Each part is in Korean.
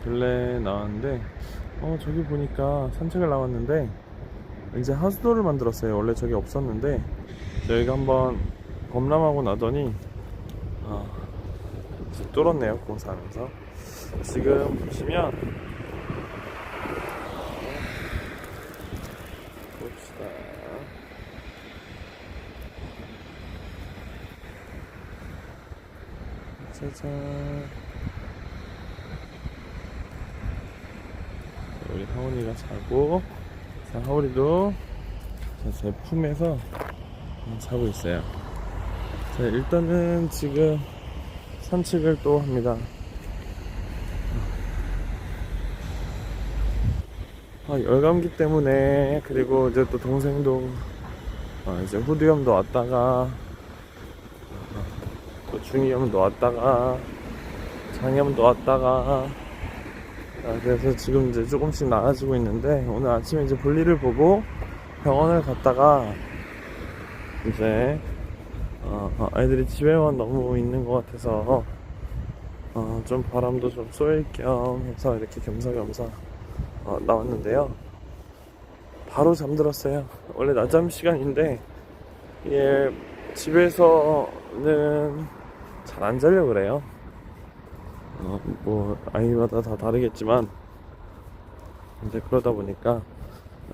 근래 나왔는데 저기 보니까 산책을 나왔는데 이제 하수도를 만들었어요. 원래 저기 없었는데 저희가 한번 범람하고 나더니 이제 뚫었네요. 공사하면서. 지금 보시면 봅시다. 짜잔. 우리 하온이가 자고, 자, 하온이도 제 품에서 자고 있어요. 자, 일단은 지금 산책을 또 합니다. 열감기 때문에, 그리고 이제 또 동생도 이제 후두염도 왔다가 또 중이염도 왔다가 장염도 왔다가 그래서 지금 이제 조금씩 나아지고 있는데, 오늘 아침에 이제 볼일을 보고 병원을 갔다가 이제 아이들이 집에만 너무 있는 것 같아서 좀 바람도 좀 쏠 겸 해서 이렇게 겸사겸사 나왔는데요. 바로 잠들었어요. 원래 낮잠 시간인데 이게 집에서는 잘 안 자려고 그래요. 뭐 아이마다 다 다르겠지만 이제 그러다 보니까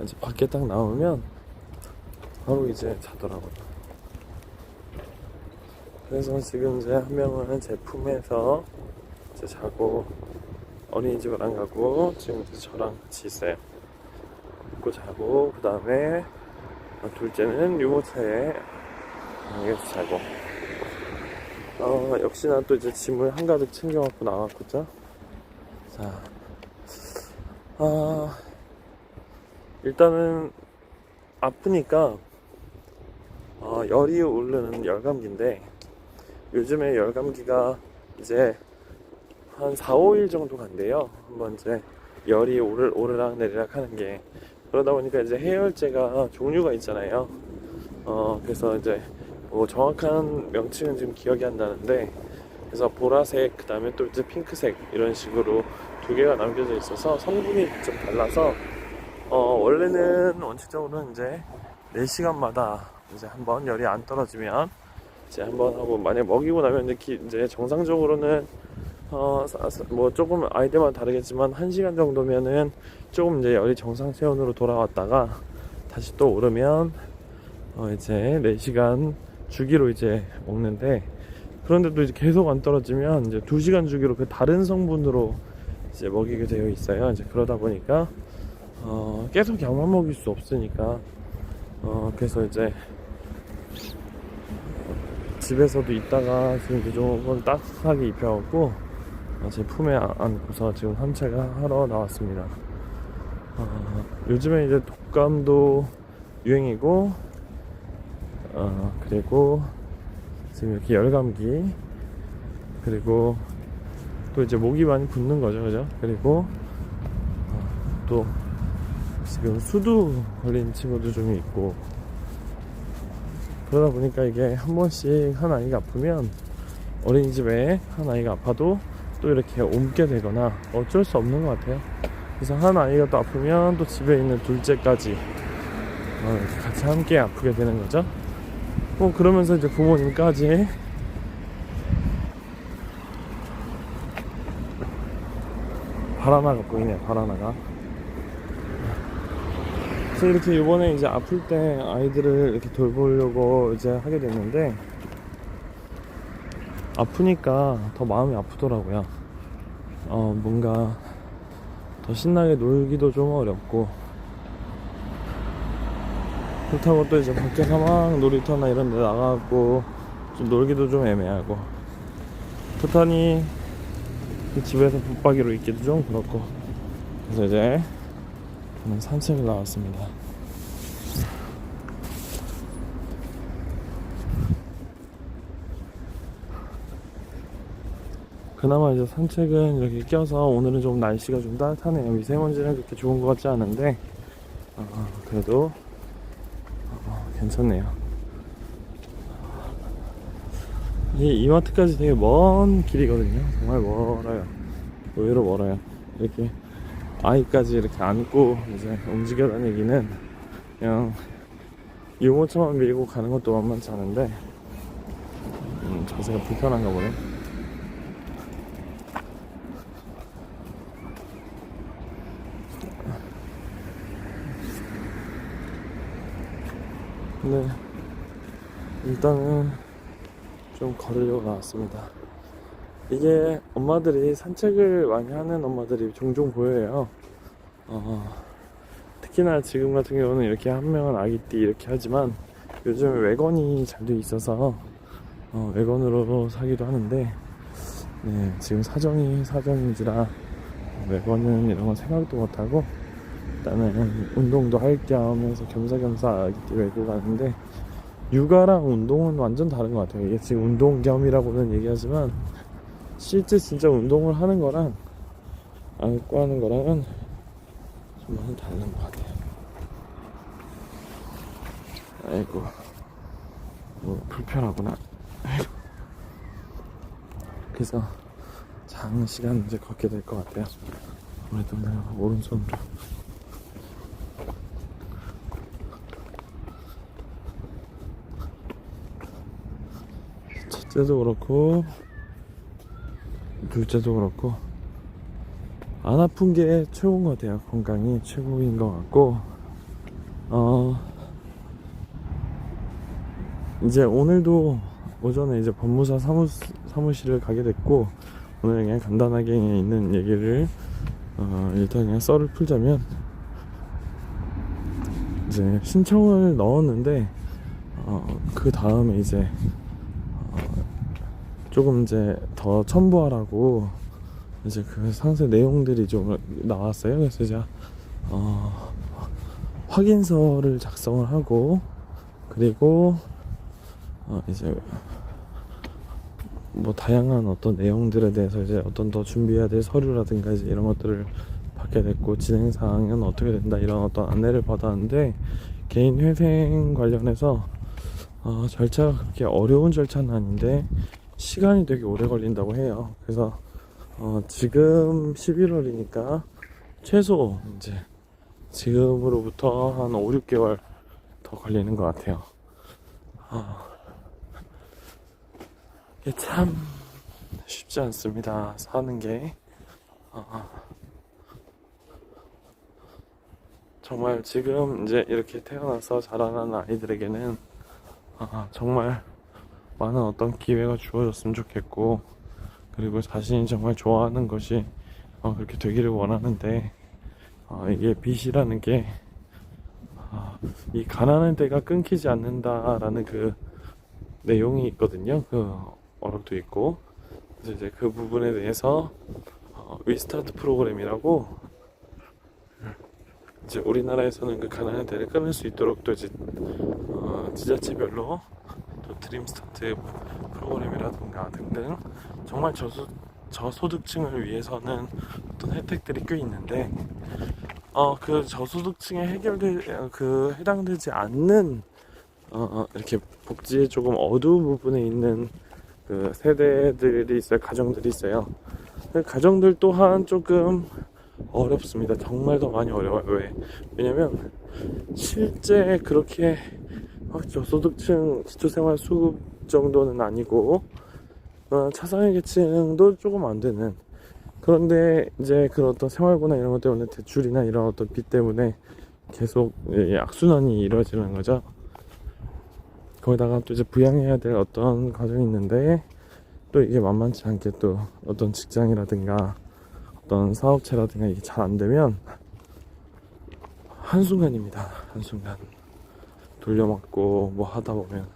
이제 밖에 딱 나오면 바로 이제 자더라고요. 그래서 지금 이제 한 명은 제 품에서 이제 자고 어린이집을 안 가고 지금 이제 저랑 같이 있어요. 입고 자고, 그 다음에 둘째는 유모차에 여기서 자고. 역시나 또 이제 짐을 한가득 챙겨갖고 나왔겠죠. 자, 일단은 아프니까 열이 오르는 열감기인데, 요즘에 열감기가 이제 한 4, 5일 정도 간대요. 한번 이제 열이 오르락 내리락 하는 게. 그러다 보니까 이제 해열제가 종류가 있잖아요. 그래서 이제 뭐 정확한 명칭은 지금 기억이 안 나는데, 그래서 보라색, 그 다음에 또 이제 핑크색, 이런 식으로 두 개가 남겨져 있어서 성분이 좀 달라서 원래는 원칙적으로는 이제 4시간마다 이제 한번 열이 안 떨어지면 이제 한번 하고, 만약 먹이고 나면 이제 정상적으로는 뭐 조금 아이들마다 다르겠지만 1시간 정도면은 조금 이제 열이 정상 체온으로 돌아왔다가 다시 또 오르면 이제 4시간 주기로 이제 먹는데, 그런데도 이제 계속 안 떨어지면 이제 2시간 주기로 그 다른 성분으로 이제 먹이게 되어 있어요. 이제 그러다 보니까 계속 약만 먹일 수 없으니까 그래서 이제 집에서도 있다가 지금 이제 조금 따뜻하게 입혀갖고 제 품에 안고서 지금 산책을 하러 나왔습니다. 요즘에 이제 독감도 유행이고, 그리고 지금 이렇게 열감기, 그리고 또 이제 목이 많이 붓는 거죠, 그죠? 그리고 또 지금 수두 걸린 친구도 좀 있고, 그러다 보니까 이게 한 번씩 한 아이가 아프면, 어린이집에 한 아이가 아파도 또 이렇게 옮게 되거나 어쩔 수 없는 것 같아요. 그래서 한 아이가 또 아프면 또 집에 있는 둘째까지 이렇게 같이 함께 아프게 되는 거죠. 그러면서 이제 부모님까지 바라나가 보이네요. 바라나가. 그래서 이렇게 이번에 이제 아플 때 아이들을 이렇게 돌보려고 이제 하게 됐는데, 아프니까 더 마음이 아프더라고요. 뭔가 더 신나게 놀기도 좀 어렵고, 그렇다고 또 이제 밖에서 막 놀이터나 이런 데 나가고 좀 놀기도 좀 애매하고, 그렇다니 집에서 붙박이로 있기도 좀 그렇고, 그래서 이제 저는 산책을 나왔습니다. 그나마 이제 산책은 이렇게 껴서 오늘은 좀 날씨가 좀 따뜻하네요. 미세먼지는 그렇게 좋은 것 같지 않은데 그래도 괜찮네요. 이 이마트까지 되게 먼 길이거든요. 정말 멀어요. 의외로 멀어요. 이렇게 아이까지 이렇게 안고 이제 움직여 다니기는 그냥 유모차만 밀고 가는 것도 만만치 않은데 자세가 불편한가 보네. 근데 일단은 좀 걸으려고 나왔습니다. 이게 엄마들이 산책을 많이 하는 엄마들이 종종 보여요. 특히나 지금 같은 경우는 이렇게 한 명은 아기띠 이렇게 하지만 요즘 외건이 잘 돼 있어서 외건으로 사기도 하는데, 네, 지금 사정인지라 외건은 이런 건 생각도 못하고 일단은 운동도 할 겸 해서 겸사겸사 아기띠 외고 가는데, 육아랑 운동은 완전 다른 것 같아요. 이게 지금 운동 겸이라고는 얘기하지만 실제 진짜 운동을 하는 거랑 안고 하는 거랑은 좀 많이 다른 것 같아요. 아이고, 불편하구나. 아이고. 그래서 장시간 이제 걷게 될 것 같아요. 아무래도 내가 오른손으로. 첫째도 그렇고 둘째도 그렇고 안 아픈 게 최고인 것 같아요. 건강이 최고인 것 같고, 이제 오늘도 오전에 이제 법무사 사무실을 가게 됐고, 오늘 그냥 간단하게 있는 얘기를 일단 그냥 썰을 풀자면, 이제 신청을 넣었는데 그 다음에 이제 조금 이제 더 첨부하라고 이제 그 상세 내용들이 좀 나왔어요. 그래서 이제 확인서를 작성을 하고, 그리고 이제 뭐 다양한 어떤 내용들에 대해서 이제 어떤 더 준비해야 될 서류라든가 이제 이런 것들을 받게 됐고, 진행 사항은 어떻게 된다 이런 어떤 안내를 받았는데, 개인 회생 관련해서 절차가 그렇게 어려운 절차는 아닌데 시간이 되게 오래 걸린다고 해요. 그래서 지금 11월이니까 최소 이제 지금으로부터 한 5, 6개월 더 걸리는 것 같아요. 이게 참 쉽지 않습니다. 사는 게. 정말 지금 이제 이렇게 태어나서 자라나는 아이들에게는 정말 많은 어떤 기회가 주어졌으면 좋겠고, 그리고 자신이 정말 좋아하는 것이 그렇게 되기를 원하는데, 이게 빚이라는 게 이 가난한 데가 끊기지 않는다라는 그 내용이 있거든요. 그 어록도 있고. 그래서 이제 그 부분에 대해서 위스타트 프로그램이라고, 이제 우리나라에서는 그 가난한 데를 끊을 수 있도록 또 이제 지자체별로 또 드림스타트 프로그램이라든가 등등 정말 저소득층을 위해서는 어떤 혜택들이 꽤 있는데, 그 저소득층에 해당되지 않는 이렇게 복지의 조금 어두운 부분에 있는 그 세대들이 있어요. 가정들이 있어요. 그 가정들 또한 조금 어렵습니다. 정말 더 많이 어려워요. 왜냐면 실제 그렇게 저소득층 기초생활 수급 정도는 아니고 차상위 계층도 조금 안 되는, 그런데 이제 그런 어떤 생활고나 이런 것 때문에 대출이나 이런 어떤 빚 때문에 계속 악순환이 이루어지는 거죠. 거기다가 또 이제 부양해야 될 어떤 과정이 있는데, 또 이게 만만치 않게 또 어떤 직장이라든가 어떤 사업체라든가 이게 잘 안 되면 한순간입니다. 한순간 돌려막고 뭐 하다 보면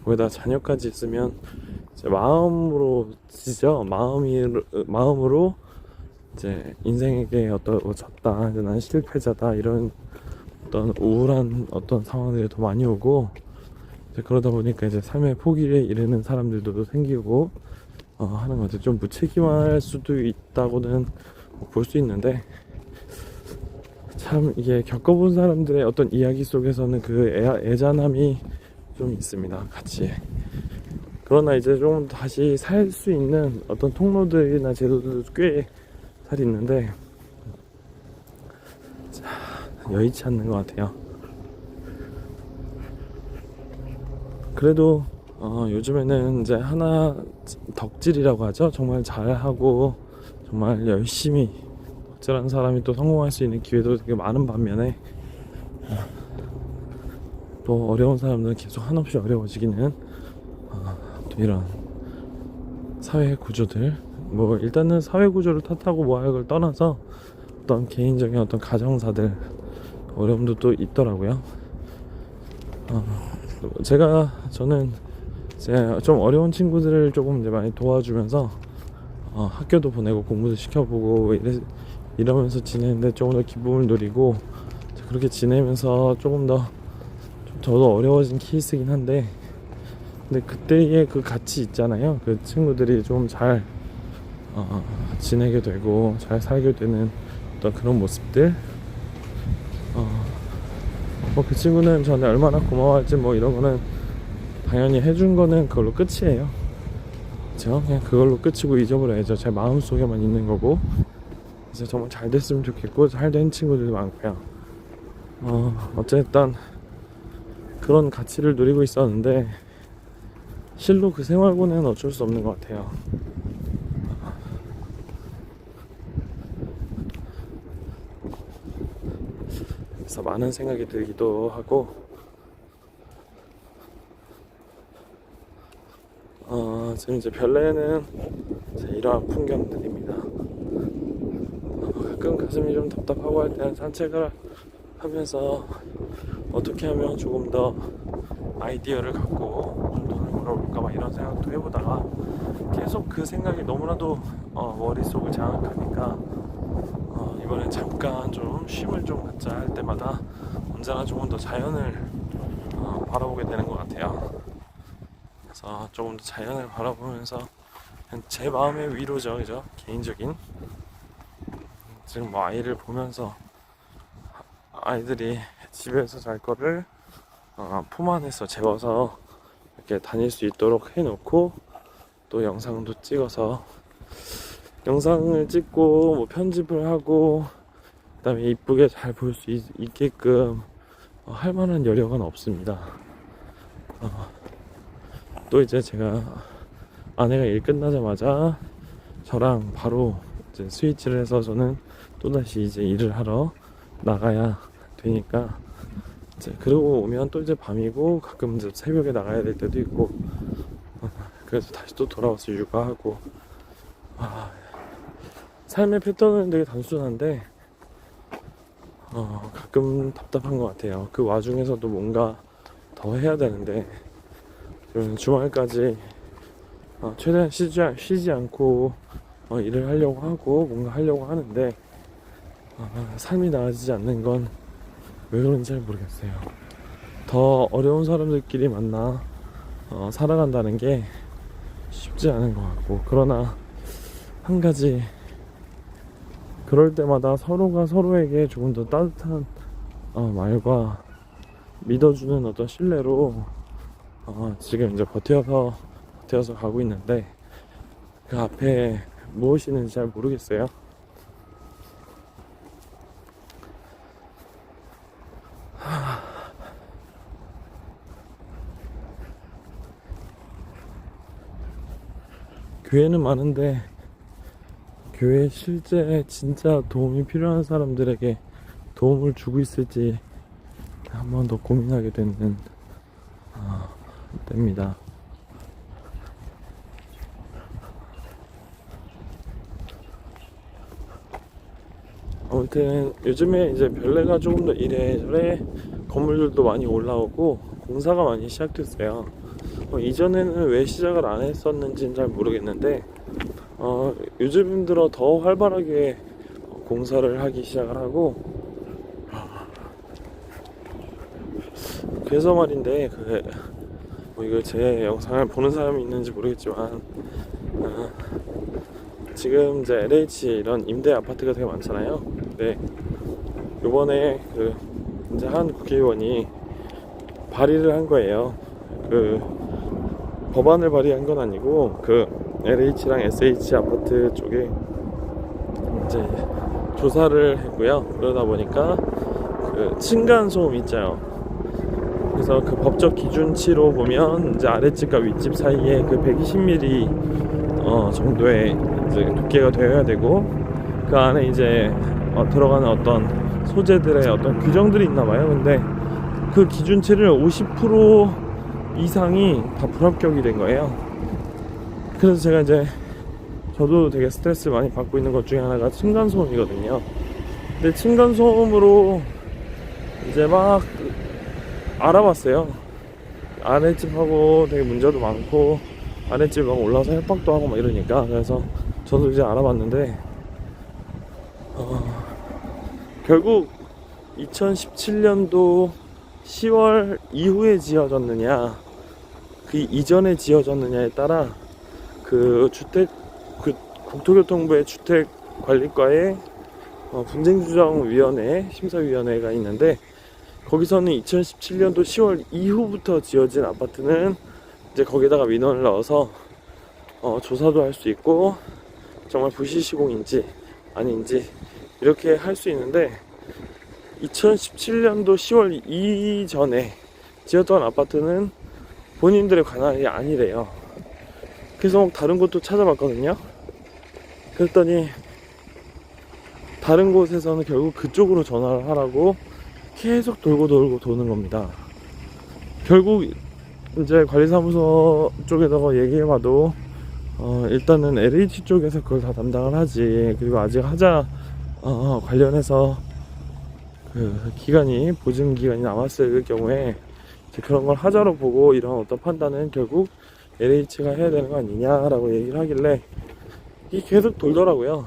거기다 자녀까지 있으면 이제 마음으로 이제 인생에게 어떤 졌다, 이제 난 실패자다 이런 어떤 우울한 어떤 상황들이 더 많이 오고, 이제 그러다 보니까 이제 삶의 포기에 이르는 사람들도 생기고 하는 것 같아요. 좀 무책임할 수도 있다고는 볼 수 있는데, 참 이게 겪어본 사람들의 어떤 이야기 속에서는 그 애잔함이 좀 있습니다. 같이 그러나 이제 좀 다시 살 수 있는 어떤 통로들이나 제도들도 꽤 잘 있는데 여의치 않는 것 같아요. 그래도 요즘에는 이제 하나 덕질이라고 하죠. 정말 잘하고 정말 열심히 덕질하는 사람이 또 성공할 수 있는 기회도 되게 많은 반면에 또 어려운 사람들은 계속 한없이 어려워지기는 또 이런 사회 구조들, 뭐 일단은 사회 구조를 탓하고 뭐 할 걸 떠나서 어떤 개인적인 어떤 가정사들 어려움도 또 있더라고요. 저는 이제 좀 어려운 친구들을 조금 이제 많이 도와주면서 학교도 보내고 공부도 시켜보고 이러면서 지내는데 조금 더 기쁨을 누리고 그렇게 지내면서 조금 더 저도 어려워진 케이스긴 한데, 근데 그때의 그 가치 있잖아요. 그 친구들이 좀 잘 지내게 되고 잘 살게 되는 어떤 그런 모습들, 뭐 그 친구는 저한테 얼마나 고마워할지 뭐 이런 거는 당연히 해준 거는 그걸로 끝이에요. 그쵸? 그냥 그걸로 끝이고 잊어버려야죠. 제 마음속에만 있는 거고. 그래서 정말 잘 됐으면 좋겠고 잘 된 친구들도 많고요. 어쨌든 그런 가치를 누리고 있었는데 실로 그 생활고는 어쩔 수 없는 것 같아요. 그래서 많은 생각이 들기도 하고, 지금 이제 별내는 이러한 풍경들입니다. 가끔 가슴이 좀 답답하고 할 때는 산책을 하면서 어떻게 하면 조금 더 아이디어를 갖고 좀 돈을 벌어볼까 막 이런 생각도 해보다가 계속 그 생각이 너무나도 머릿속을 장악하니까 이번에 잠깐 좀 쉼을 좀 갖자 할 때마다 언제나 조금 더 자연을 바라보게 되는 것 같아요. 그래서 조금 더 자연을 바라보면서 제 마음의 위로죠, 그죠? 개인적인. 지금 뭐 아이를 보면서 아이들이 집에서 잘 거를 품 안에서 재워서 이렇게 다닐 수 있도록 해놓고 또 영상도 찍어서 영상을 찍고 뭐 편집을 하고 그다음에 이쁘게 잘 볼 수 있게끔 할 만한 여력은 없습니다. 또 이제 제가 아내가 일 끝나자마자 저랑 바로 이제 스위치를 해서 저는 또다시 이제 일을 하러 나가야 되니까 이제 그러고 오면 또 이제 밤이고 가끔 이제 새벽에 나가야 될 때도 있고 그래서 다시 또 돌아와서 육아하고 삶의 패턴은 되게 단순한데 가끔 답답한 것 같아요. 그 와중에서도 뭔가 더 해야 되는데 주말까지 최대한 쉬지 않고 일을 하려고 하고 뭔가 하려고 하는데 삶이 나아지지 않는 건 왜 그런지 잘 모르겠어요. 더 어려운 사람들끼리 만나 살아간다는 게 쉽지 않은 것 같고, 그러나 한 가지 그럴 때마다 서로가 서로에게 조금 더 따뜻한 말과 믿어주는 어떤 신뢰로 지금 이제 버텨서 가고 있는데 그 앞에 무엇이 있는지 잘 모르겠어요. 교회는 많은데 교회에 실제 진짜 도움이 필요한 사람들에게 도움을 주고 있을지 한 번 더 고민하게 되는 때입니다. 아무튼 요즘에 이제 별내가 조금 더 이래저래 건물들도 많이 올라오고 공사가 많이 시작됐어요. 이전에는 왜 시작을 안 했었는지는 잘 모르겠는데 요즘 들어 더 활발하게 공사를 하기 시작을 하고, 그래서 말인데 뭐 이거 제 영상을 보는 사람이 있는지 모르겠지만 지금 이제 LH 이런 임대 아파트가 되게 많잖아요. 근데 요번에 이제 한 국회의원이 발의를 한 거예요. 법안을 발의한 건 아니고 그 LH랑 SH 아파트 쪽에 이제 조사를 했고요. 그러다 보니까 그 층간소음 있잖아요. 그래서 그 법적 기준치로 보면 이제 아랫집과 윗집 사이에 그 120mm 정도의 이제 두께가 되어야 되고, 그 안에 이제 들어가는 어떤 소재들의 어떤 규정들이 있나 봐요. 근데 그 기준치를 50% 이상이 다 불합격이 된 거예요. 그래서 제가 이제 저도 되게 스트레스 많이 받고 있는 것 중에 하나가 층간소음이거든요. 근데 층간소음으로 이제 막 알아봤어요. 아랫집하고 되게 문제도 많고, 아랫집 막 올라서 협박도 하고 막 이러니까. 그래서 저도 이제 알아봤는데 결국 2017년도 10월 이후에 지어졌느냐 그 이전에 지어졌느냐에 따라 그 국토교통부의 주택관리과의 분쟁조정위원회 심사위원회가 있는데, 거기서는 2017년도 10월 이후부터 지어진 아파트는 이제 거기다가 민원을 넣어서 조사도 할 수 있고 정말 부실시공인지 아닌지 이렇게 할 수 있는데, 2017년도 10월 이전에 지었던 아파트는 본인들의 관할이 아니래요. 그래서 다른 곳도 찾아봤거든요. 그랬더니 다른 곳에서는 결국 그쪽으로 전화를 하라고 계속 돌고 도는 겁니다. 결국 이제 관리사무소 쪽에다가 얘기해봐도 일단은 LH 쪽에서 그걸 다 담당을 하지, 그리고 아직 하자 관련해서 그 기간이 보증 기간이 남았을 경우에 이제 그런 걸 하자로 보고 이런 어떤 판단은 결국 LH가 해야 되는 거 아니냐라고 얘기를 하길래 이게 계속 돌더라고요.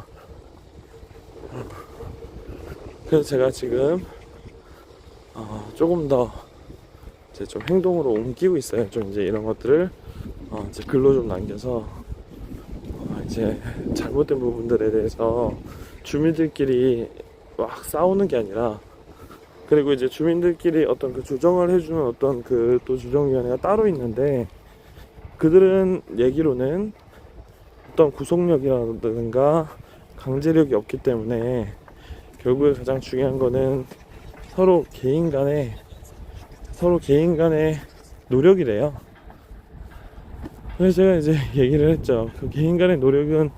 그래서 제가 지금 조금 더 이제 좀 행동으로 옮기고 있어요. 좀 이제 이런 것들을 이제 글로 좀 남겨서 이제 잘못된 부분들에 대해서 주민들끼리 막 싸우는 게 아니라, 그리고 이제 주민들끼리 어떤 그 조정을 해주는 어떤 그 또 조정위원회가 따로 있는데, 그들은 얘기로는 어떤 구속력이라든가 강제력이 없기 때문에 결국에 가장 중요한 거는 서로 개인 간의 노력이래요. 그래서 제가 이제 얘기를 했죠. 그 개인 간의 노력은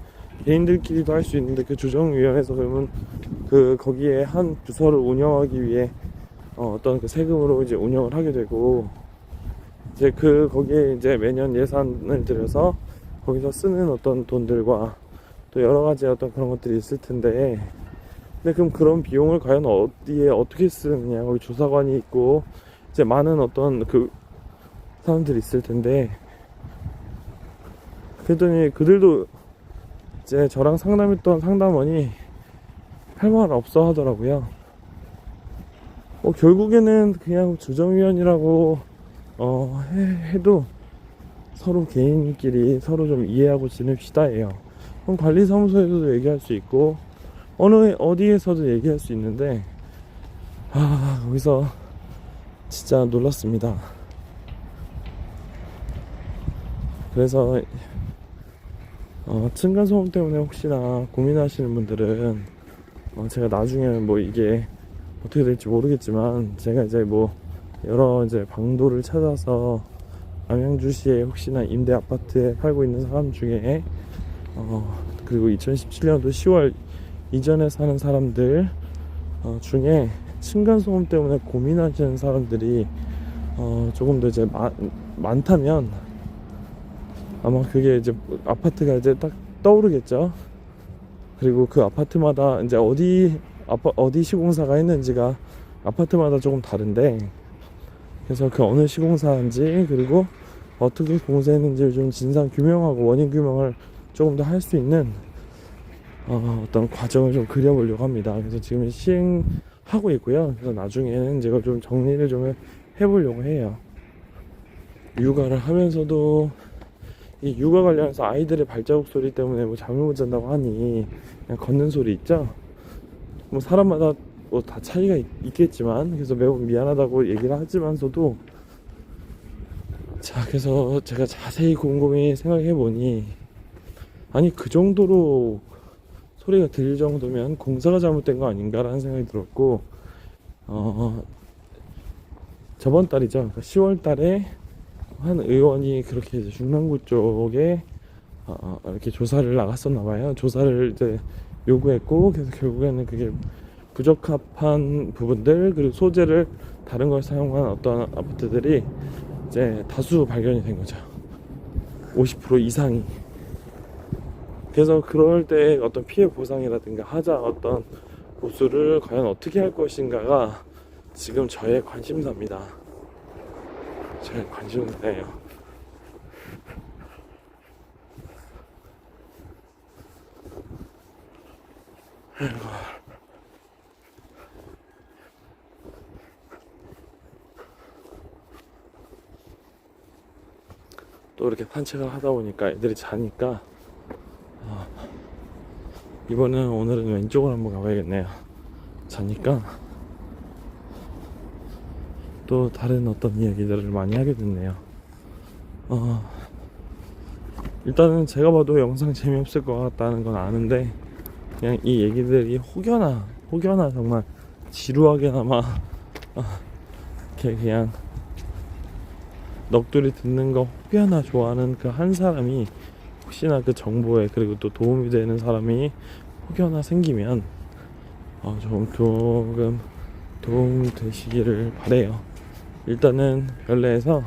개인들끼리도 할 수 있는데, 그 조정위원회에서 그러면 그 거기에 한 부서를 운영하기 위해 어떤 그 세금으로 이제 운영을 하게 되고, 이제 거기에 이제 매년 예산을 들여서 거기서 쓰는 어떤 돈들과 또 여러 가지 어떤 그런 것들이 있을 텐데, 근데 그럼 그런 비용을 과연 어디에 어떻게 쓰느냐, 거기 조사관이 있고 이제 많은 어떤 그 사람들이 있을 텐데, 그랬더니 그들도 이제 저랑 상담했던 상담원이 할 말 없어 하더라고요. 결국에는 그냥 조정위원이라고 해도 서로 개인끼리 서로 좀 이해하고 지냅시다예요. 그럼 관리사무소에서도 얘기할 수 있고 어디에서도 얘기할 수 있는데, 거기서 진짜 놀랐습니다. 그래서 층간소음 때문에 혹시나 고민하시는 분들은 제가 나중에 뭐 이게 어떻게 될지 모르겠지만, 제가 이제 뭐 여러 이제 방도를 찾아서 남양주시에 혹시나 임대 아파트에 살고 있는 사람 중에 그리고 2017년도 10월 이전에 사는 사람들 중에 층간소음 때문에 고민하시는 사람들이 조금 더 이제 많다면 아마 그게 이제 아파트가 이제 딱 떠오르겠죠. 그리고 그 아파트마다 이제 어디 시공사가 했는지가 아파트마다 조금 다른데, 그래서 그 어느 시공사인지 그리고 어떻게 공사했는지를 좀 진상 규명하고 원인 규명을 조금 더 할 수 있는 어떤 과정을 좀 그려보려고 합니다. 그래서 지금 시행하고 있고요. 그래서 나중에는 제가 좀 정리를 좀 해보려고 해요. 육아를 하면서도 이 육아 관련해서 아이들의 발자국 소리 때문에 뭐 잠을 못 잔다고 하니 그냥 걷는 소리 있죠. 뭐 사람마다 뭐 다 차이가 있겠지만, 그래서 매우 미안하다고 얘기를 하지만서도 자, 그래서 제가 자세히 곰곰이 생각해 보니, 아니 그 정도로 소리가 들릴 정도면 공사가 잘못된 거 아닌가라는 생각이 들었고, 저번 달이죠. 그러니까 10월 달에 한 의원이 그렇게 이제 중랑구 쪽에 이렇게 조사를 나갔었나 봐요. 조사를 이제 요구했고, 그래서 결국에는 그게 부적합한 부분들, 그리고 소재를 다른 걸 사용한 어떤 아파트들이 이제 다수 발견이 된 거죠. 50% 이상이. 그래서 그럴 때 어떤 피해 보상이라든가 하자 어떤 보수를 과연 어떻게 할 것인가가 지금 저의 관심사입니다. 저의 관심사예요. 또 이렇게 산책을 하다 보니까 애들이 자니까 오늘은 왼쪽으로 한번 가봐야겠네요. 자니까 또 다른 어떤 이야기들을 많이 하게 됐네요. 일단은 제가 봐도 영상 재미없을 것 같다는 건 아는데, 그냥 이 얘기들이 혹여나 정말 지루하게나마 이렇게 그냥 넋두리 듣는 거 혹여나 좋아하는 그 한 사람이, 혹시나 그 정보에 그리고 또 도움이 되는 사람이 혹여나 생기면 조금 도움 되시기를 바래요. 일단은 별내에서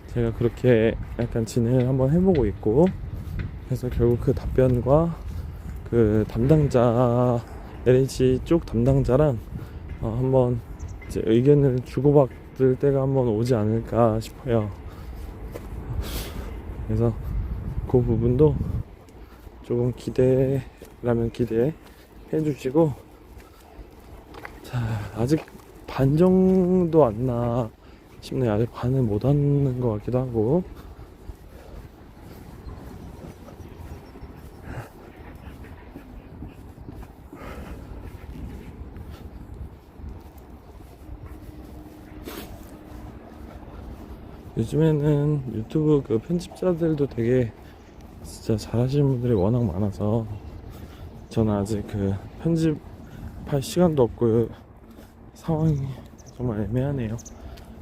제가 그렇게 약간 진행을 한번 해보고 있고, 그래서 결국 그 답변과 그 담당자, LH 쪽 담당자랑 한번 이제 의견을 주고받을 때가 한번 오지 않을까 싶어요. 그래서 그 부분도 조금 기대라면 기대해 주시고, 자, 아직 반 정도 왔나 싶네요. 아직 반을 못 왔는 것 같기도 하고. 요즘에는 유튜브 그 편집자들도 되게 진짜 잘하시는 분들이 워낙 많아서 저는 아직 그 편집할 시간도 없고 상황이 정말 애매하네요.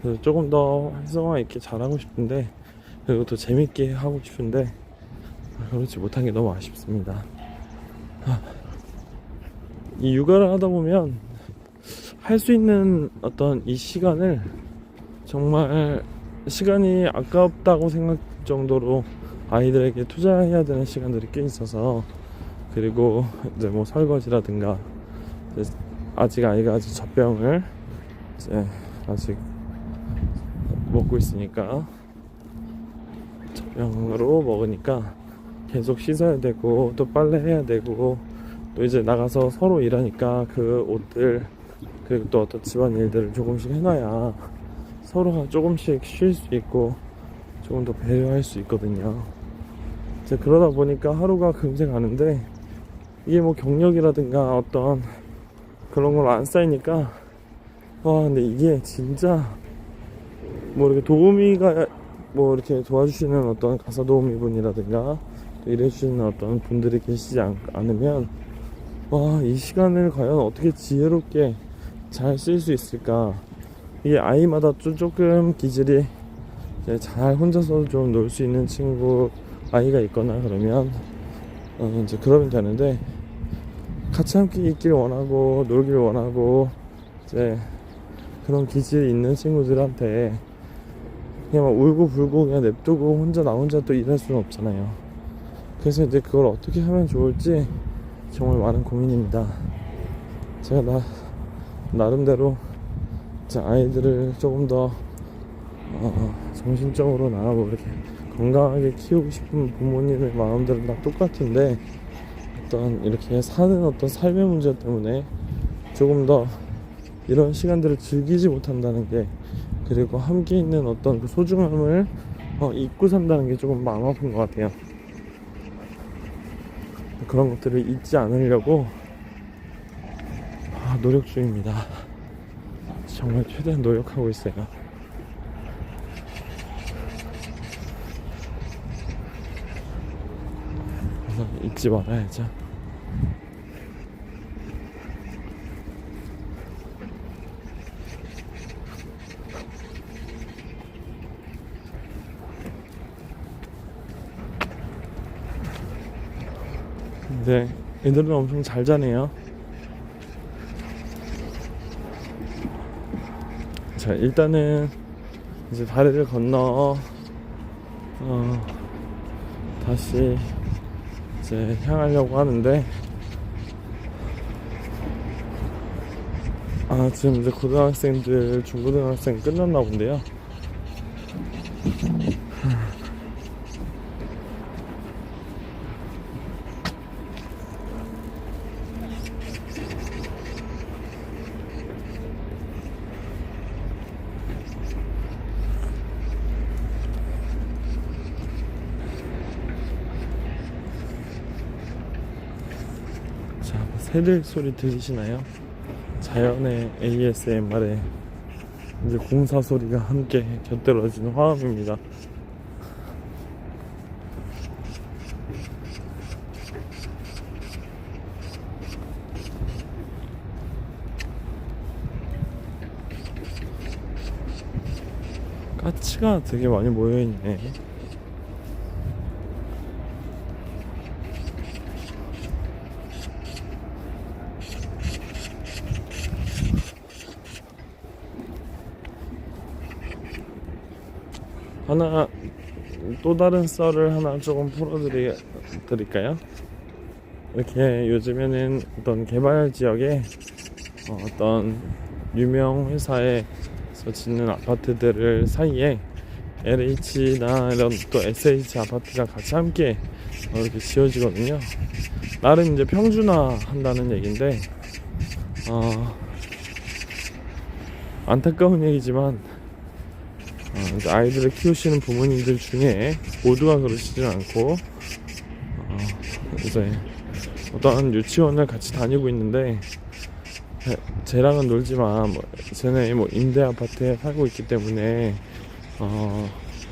그래서 조금 더 활성화 있게 잘하고 싶은데, 그리고 또 재밌게 하고 싶은데 그렇지 못한 게 너무 아쉽습니다. 이 육아를 하다 보면 할 수 있는 어떤 이 시간을 정말 시간이 아깝다고 생각 정도로 아이들에게 투자해야 되는 시간들이 꽤 있어서, 그리고 이제 뭐 설거지라든가, 이제 아직 아이가 아직 젖병을 이제 아직 먹고 있으니까, 젖병으로 먹으니까 계속 씻어야 되고, 또 빨래해야 되고, 또 이제 나가서 서로 일하니까 그 옷들, 그리고 또 어떤 집안 일들을 조금씩 해놔야 서로가 조금씩 쉴 수 있고 조금 더 배려할 수 있거든요. 이제 그러다 보니까 하루가 금세 가는데, 이게 뭐 경력이라든가 어떤 그런 걸 안 쌓이니까, 근데 이게 진짜 뭐 이렇게 도우미가 뭐 이렇게 도와주시는 어떤 가사 도우미 분이라든가 또 일해주시는 어떤 분들이 계시지 않으면 이 시간을 과연 어떻게 지혜롭게 잘 쓸 수 있을까. 이게 아이마다 조금 기질이 잘 혼자서 좀 놀 수 있는 친구 아이가 있거나 그러면 이제 그러면 되는데, 같이 함께 있길 원하고 놀길 원하고 이제 그런 기질이 있는 친구들한테 그냥 막 울고 불고 그냥 냅두고 나 혼자 또 일할 수는 없잖아요. 그래서 이제 그걸 어떻게 하면 좋을지 정말 많은 고민입니다. 제가 나름대로 아이들을 조금 더 정신적으로 나하고 이렇게 건강하게 키우고 싶은 부모님의 마음들은 다 똑같은데, 어떤 이렇게 사는 어떤 삶의 문제 때문에 조금 더 이런 시간들을 즐기지 못한다는 게, 그리고 함께 있는 어떤 그 소중함을 잊고 산다는 게 조금 마음 아픈 것 같아요. 그런 것들을 잊지 않으려고 노력 중입니다. 정말 최대한 노력하고 있어요. 그래서 잊지 말아야죠. 근데 애들은 엄청 잘 자네요. 자, 일단은 이제 다리를 건너 다시 이제 향하려고 하는데, 지금 이제 고등학생들, 중고등학생 끝났나 본데요. 자, 새들 소리 들리시나요? 자연의 ASMR에 이제 공사 소리가 함께 곁들여지는 화음입니다. 까치가 되게 많이 모여있네. 하나, 또 다른 썰을 하나 조금 풀어드릴까요? 이렇게 요즘에는 어떤 개발 지역에 어떤 유명 회사에서 짓는 아파트들을 사이에 LH나 이런 또 SH 아파트가 같이 함께 이렇게 지어지거든요. 나름 이제 평준화 한다는 얘기인데, 안타까운 얘기지만 이제 아이들을 키우시는 부모님들 중에 모두가 그러시진 않고, 이제 어떤 유치원을 같이 다니고 있는데, 쟤랑은 놀지만 쟤네 임대 아파트에 살고 있기 때문에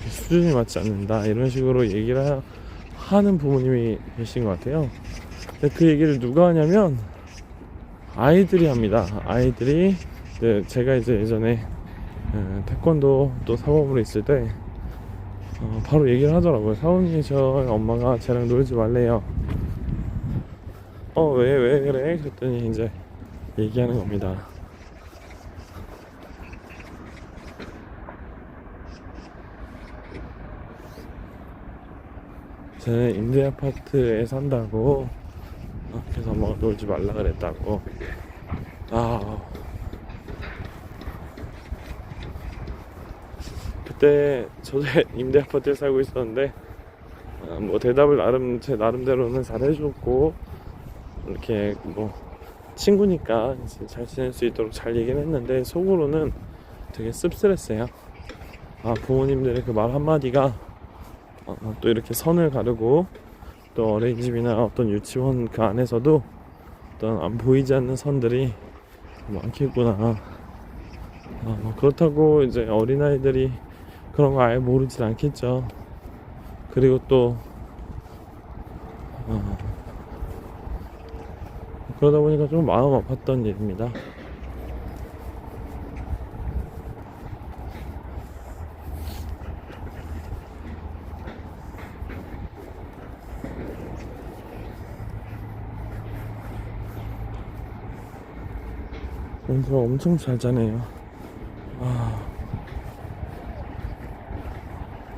수준이 맞지 않는다, 이런 식으로 얘기를 하는 부모님이 계신 것 같아요. 근데 그 얘기를 누가 하냐면 아이들이 합니다. 아이들이 제가 이제 예전에 태권도 또 사범으로 있을 때 바로 얘기를 하더라고요. 사원이 저 엄마가 쟤랑 놀지 말래요. 왜 그래? 그랬더니 이제 얘기하는 겁니다. 쟤네 임대 아파트에 산다고, 그래서 엄마가 놀지 말라 그랬다고. 그때 저도 임대 아파트에 살고 있었는데, 뭐 대답을 제 나름대로는 잘 해줬고, 이렇게 뭐 친구니까 이제 잘 지낼 수 있도록 잘 얘기는 했는데, 속으로는 되게 씁쓸했어요. 부모님들의 그 말 한마디가 또 이렇게 선을 가르고, 또 어린이집이나 어떤 유치원 그 안에서도 어떤 안 보이지 않는 선들이 많겠구나. 그렇다고 이제 어린아이들이 그런 거 아예 모르진 않겠죠. 그리고 또 그러다 보니까 좀 마음 아팠던 일입니다. 그래서 엄청 잘 자네요.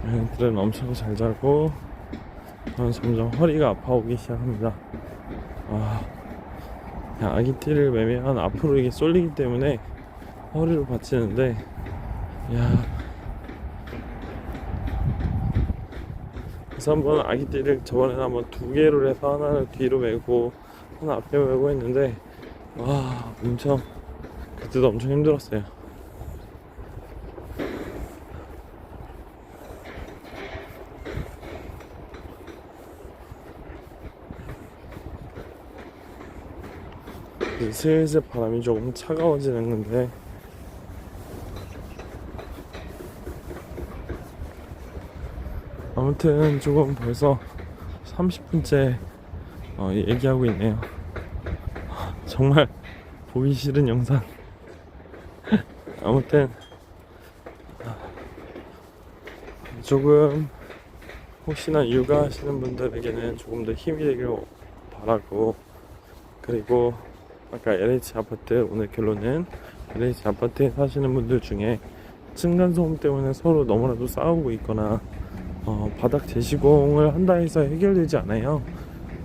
애들은 엄청 잘 자고, 저는 점점 허리가 아파오기 시작합니다. 아기띠를 매면 앞으로 이게 쏠리기 때문에 허리를 받치는데, 그래서 한번 아기띠를 저번에는 한번 2개로 해서 하나를 뒤로 메고 하나 앞에 메고 했는데, 그때도 엄청 힘들었어요. 슬슬 바람이 조금 차가워지는 건데, 아무튼 조금 벌써 30분째 얘기하고 있네요. 정말 보기 싫은 영상. 아무튼 조금 혹시나 육아하시는 분들에게는 조금 더 힘이 되길 바라고, 그리고 아까 LH 아파트, 오늘 결론은 LH 아파트에 사시는 분들 중에 층간소음 때문에 서로 너무나도 싸우고 있거나 바닥 재시공을 한다 해서 해결되지 않아요.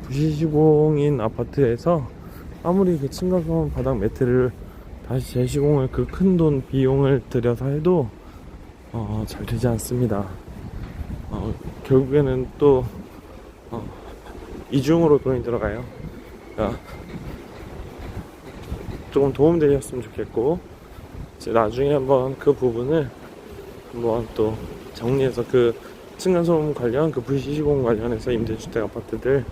부시시공인 아파트에서 아무리 그 층간소음 바닥 매트를 다시 재시공을 그 큰 돈 비용을 들여서 해도 잘 되지 않습니다. 결국에는 또 이중으로 돈이 들어가요. 그러니까 조금 도움되셨으면 좋겠고, 이제 나중에 한번 그 부분을 한번 또 정리해서 그 층간소음 관련, 그 부시시공 관련해서 임대주택 아파트들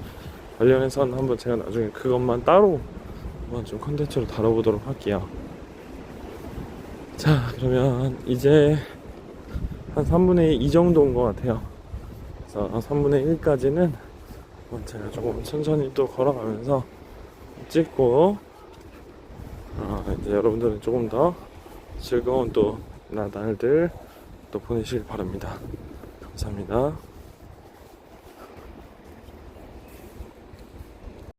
관련해서는 한번 제가 나중에 그것만 따로 한번 좀 컨텐츠로 다뤄보도록 할게요. 자, 그러면 이제 한 3분의 2 정도 온 것 같아요. 그래서 3분의 1까지는 제가 조금 천천히 또 걸어가면서 찍고, 이제 여러분들은 조금 더 즐거운 또 나날들 또 보내시길 바랍니다. 감사합니다.